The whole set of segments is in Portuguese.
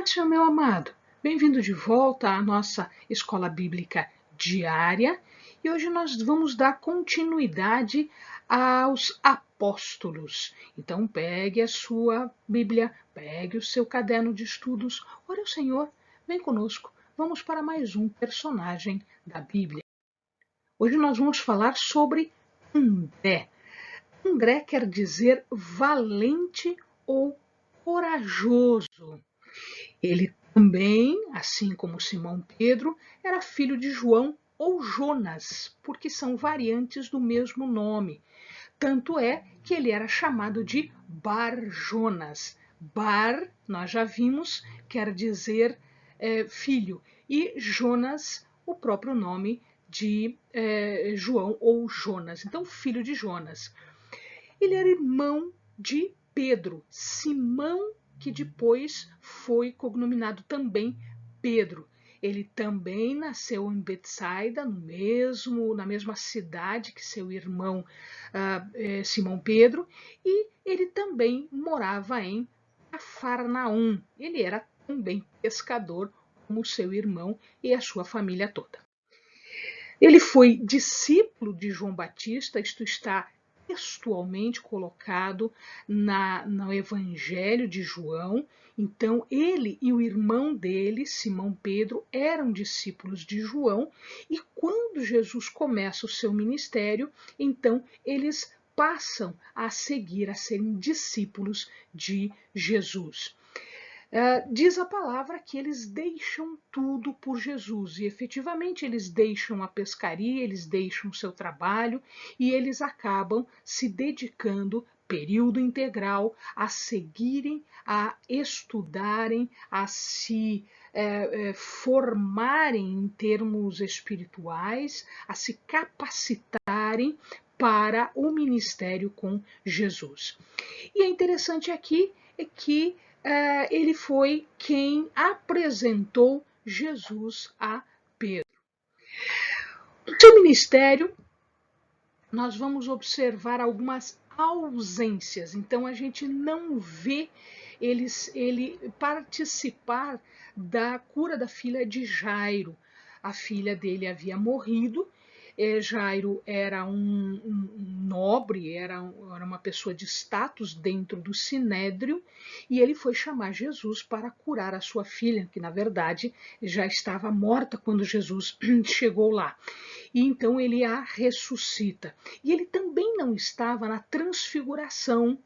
Cássio, meu amado, bem-vindo de volta à nossa escola bíblica diária e hoje nós vamos dar continuidade aos apóstolos. Então, pegue a sua Bíblia, pegue o seu caderno de estudos, ore ao Senhor, vem conosco, vamos para mais um personagem da Bíblia. Hoje nós vamos falar sobre André. André quer dizer valente ou corajoso. Ele também, assim como Simão Pedro, era filho de João ou Jonas, porque são variantes do mesmo nome. Tanto é que ele era chamado de Bar-Jonas. Bar, nós já vimos, quer dizer filho, e Jonas, o próprio nome de João ou Jonas. Então, filho de Jonas. Ele era irmão de Pedro, Simão, que depois foi cognominado também Pedro. Ele também nasceu em Betsaida, na mesma cidade que seu irmão Simão Pedro, e ele também morava em Cafarnaum. Ele era também pescador, como seu irmão e a sua família toda. Ele foi discípulo de João Batista, isto está textualmente colocado no Evangelho de João. Então, ele e o irmão dele, Simão Pedro, eram discípulos de João, e quando Jesus começa o seu ministério, então eles passam a seguir, a serem discípulos de Jesus. Diz a palavra que eles deixam tudo por Jesus, e efetivamente eles deixam a pescaria, eles deixam o seu trabalho e eles acabam se dedicando período integral a seguirem, a estudarem, a se formarem em termos espirituais, a se capacitarem para o ministério com Jesus. E é interessante aqui que ele foi quem apresentou Jesus a Pedro. No seu ministério, nós vamos observar algumas ausências. Então, a gente não vê ele participar da cura da filha de Jairo. A filha dele havia morrido. Jairo era um nobre, era uma pessoa de status dentro do sinédrio, e ele foi chamar Jesus para curar a sua filha, que na verdade já estava morta quando Jesus chegou lá. E então ele a ressuscita. E ele também não estava na transfiguração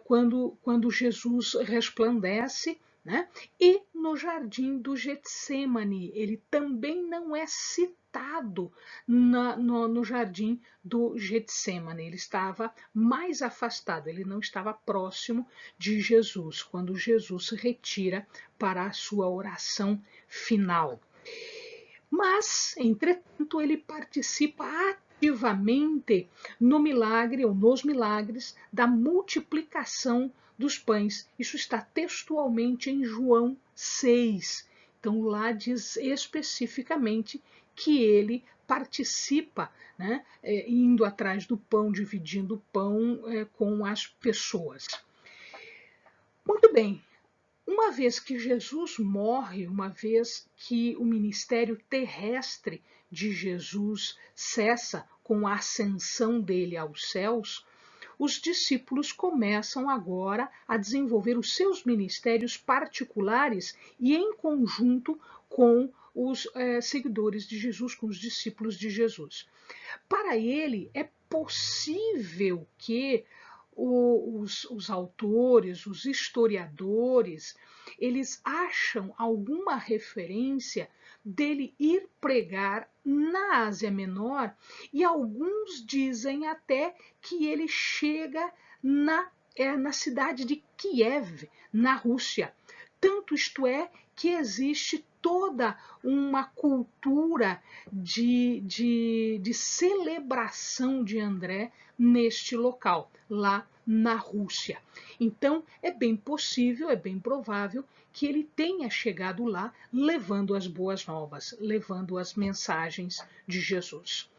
quando Jesus resplandece, né? E no jardim do Getsêmani, ele também não é citado no jardim do Getsêmani. Ele estava mais afastado, ele não estava próximo de Jesus, quando Jesus se retira para a sua oração final. Mas, entretanto, ele participa ativamente no milagre ou nos milagres da multiplicação dos pães. Isso está textualmente em João 6. Então, lá diz especificamente que ele participa, né, indo atrás do pão, dividindo o pão com as pessoas. Muito bem. Uma vez que Jesus morre, uma vez que o ministério terrestre de Jesus cessa com a ascensão dele aos céus, os discípulos começam agora a desenvolver os seus ministérios particulares e em conjunto com os seguidores de Jesus, com os discípulos de Jesus. Para ele, é possível que os autores, os historiadores, eles acham alguma referência dele ir pregar na Ásia Menor, e alguns dizem até que ele chega na cidade de Kiev, na Rússia. Tanto isto é que existe toda uma cultura de celebração de André neste local, lá na Rússia. Então, é bem possível, é bem provável que ele tenha chegado lá levando as boas novas, levando as mensagens de Jesus.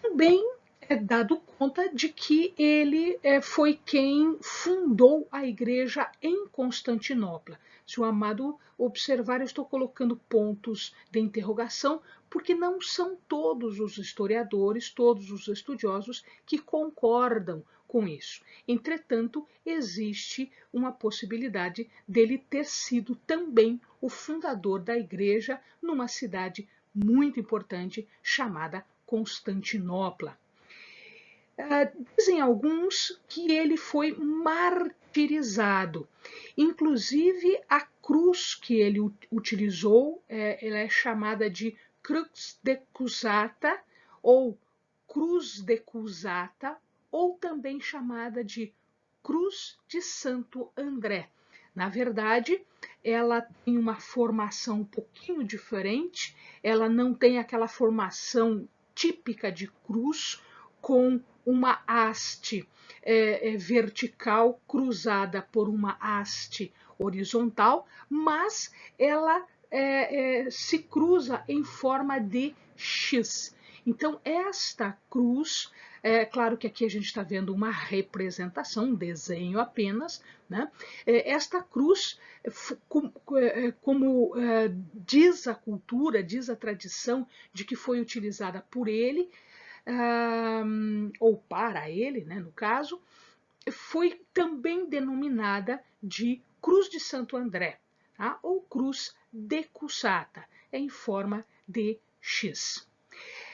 Também é dado conta de que ele foi quem fundou a igreja em Constantinopla. Se o amado observar, eu estou colocando pontos de interrogação, porque não são todos os historiadores, todos os estudiosos que concordam com isso. Entretanto, existe uma possibilidade dele ter sido também o fundador da igreja numa cidade muito importante chamada Constantinopla. Dizem alguns que ele foi martirizado. Inclusive, a cruz que ele utilizou, ela é chamada de crux decusata ou cruz decusata, ou também chamada de cruz de Santo André. Na verdade, ela tem uma formação um pouquinho diferente, ela não tem aquela formação típica de cruz, com uma haste vertical cruzada por uma haste horizontal, mas ela se cruza em forma de X. Então, esta cruz, claro que aqui a gente está vendo uma representação, um desenho apenas, né? Esta cruz, como diz a cultura, diz a tradição de que foi utilizada por ele, ou para ele, né, no caso, foi também denominada de Cruz de Santo André, tá? Ou Cruz decussata, em forma de X.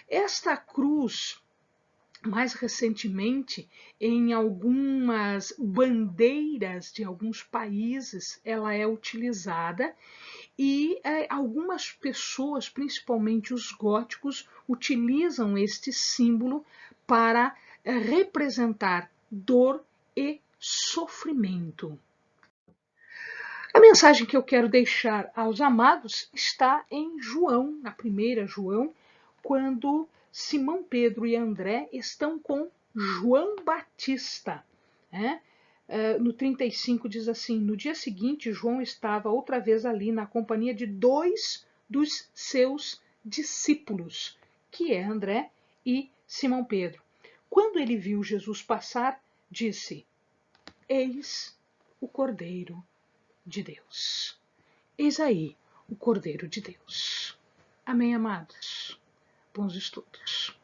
Esta cruz, mais recentemente, em algumas bandeiras de alguns países, ela é utilizada e algumas pessoas, principalmente os góticos, utilizam este símbolo para representar dor e sofrimento. A mensagem que eu quero deixar aos amados está em João, na primeira João, quando Simão Pedro e André estão com João Batista, né? No 35 diz assim: no dia seguinte, João estava outra vez ali na companhia de 2 dos seus discípulos, que é André e Simão Pedro. Quando ele viu Jesus passar, disse: eis o Cordeiro de Deus. Eis aí o Cordeiro de Deus. Amém, amados? Bons estudos.